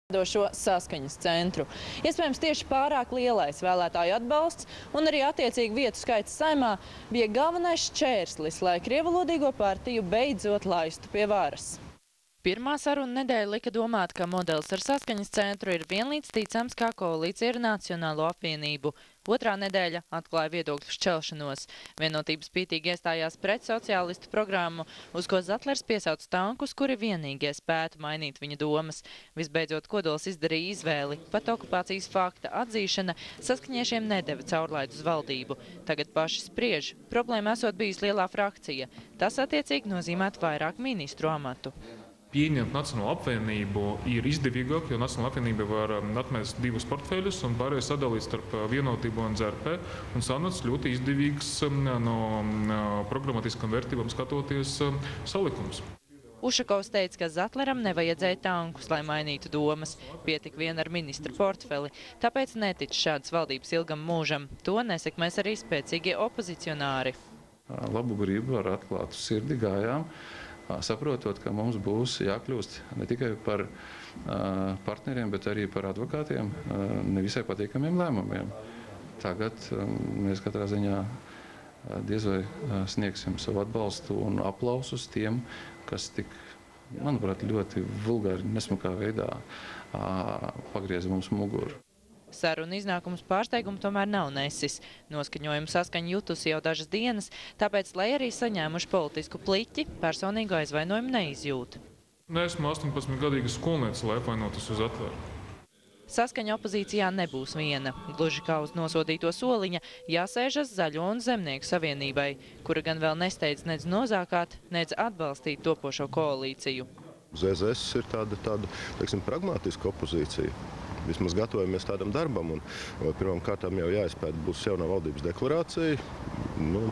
Šo saskaņas centru. Iespējams, tieši pārāk lielais vēlētāju atbalsts un arī attiecīgi vietu skaits Saeimā bija galvenais šķērslis, lai krievalodīgo partiju beidzot laistu pie varas. Pirmā saruna nedēļa lika domāt, ka modelis ar saskaņas centru ir vienlīdz ticams kā koalīcija ar Nacionālo apvienību. Otrā nedēļa atklāja viedokļu šķelšanos. Vienotības pītīgi iestājās pret sociālistu programmu, uz ko Zatlers piesauc tankus, kuri vienīgie spētu mainīt viņa domas. Visbeidzot, Kodols izdarīja izvēli. Pat okupācijas fakta atzīšana saskaņiešiem nedeva caurlaidu uz valdību. Tagad paši spriež. Problēma esot bijis lielā frakcija. Tas attiecīgi nozīmētu vairāk ministru amatu. Pieņemt Nacionālo apvienību ir izdevīgāk, jo Nacionāla apvienība var atmest divus portfeļus un pārējais sadalīt starp Vienotību un ZRP. Un sanāca ļoti izdevīgs no programmatiskām vērtībām skatoties salikums. Ušakovs teica, ka Zatleram nevajadzēja tankus, lai mainītu domas. Pietika vien ar ministra portfeli. Tāpēc netic šādas valdības ilgam mūžam. To nesekmēs arī spēcīgie opozicionāri. Labu gribu ar atklātu sirdi gājām, saprotot, ka mums būs jākļūst ne tikai par partneriem, bet arī par advokātiem nevisai patīkamiem lēmumiem. Tagad mēs katrā ziņā diez vai sniegsim savu atbalstu un aplausus tiem, kas tik, manuprāt, ļoti vulgāri, nesmukā veidā pagrieza mums muguru. Saruna iznākums pārsteigumu tomēr nav nesis. Noskaņojumu saskaņu jutusi jau dažas dienas, tāpēc, lai arī saņēmuši politisku pliķi, personīgu aizvainojumu neizjūt. Esmu 18-gadīga skolniece, lai apvainotos uz Zatleru. Saskaņa opozīcijā nebūs viena. Gluži kā uz nosodīto soliņa jāsēžas Zaļo un Zemnieku savienībai, kura gan vēl nesteidz nedz nozākāt, nedz atbalstīt topošo koalīciju. ZZS ir tāda teiksim, pragmatiska opozīcija. Vismaz gatavojamies tādam darbam, un pirmām kārtām jau jāizpēta būs jaunā valdības deklarācija,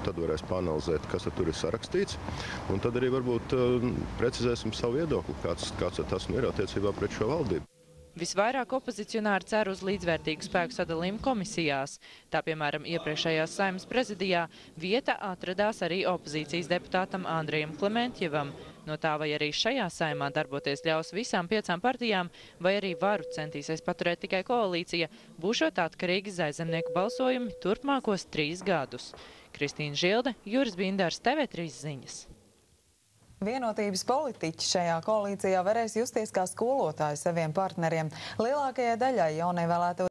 tad varēs panalizēt, kas tur ir sarakstīts, un tad arī varbūt precizēsim savu viedokli, kāds tas ir attiecībā pret šo valdību. Visvairāk opozicionāri cer uz līdzvērtīgu spēku sadalījumu komisijās. Tā, piemēram, iepriekšējās Saeimas prezidijā vieta atradās arī opozīcijas deputātam Andrejam Klementjevam. No tā, vai arī šajā Saeimā darboties ļaus visām 5 partijām, vai arī varu centīsies paturēt tikai koalīcija, būšot atkarīgi Zaļzemnieku balsojumi turpmākos 3 gadus. Kristīna Žilde, Juris Bindārs, TV3 ziņas. Vienotības politiķi šajā koalīcijā varēs justies kā skolotāji saviem partneriem. Lielākajai daļai jaunievēlēto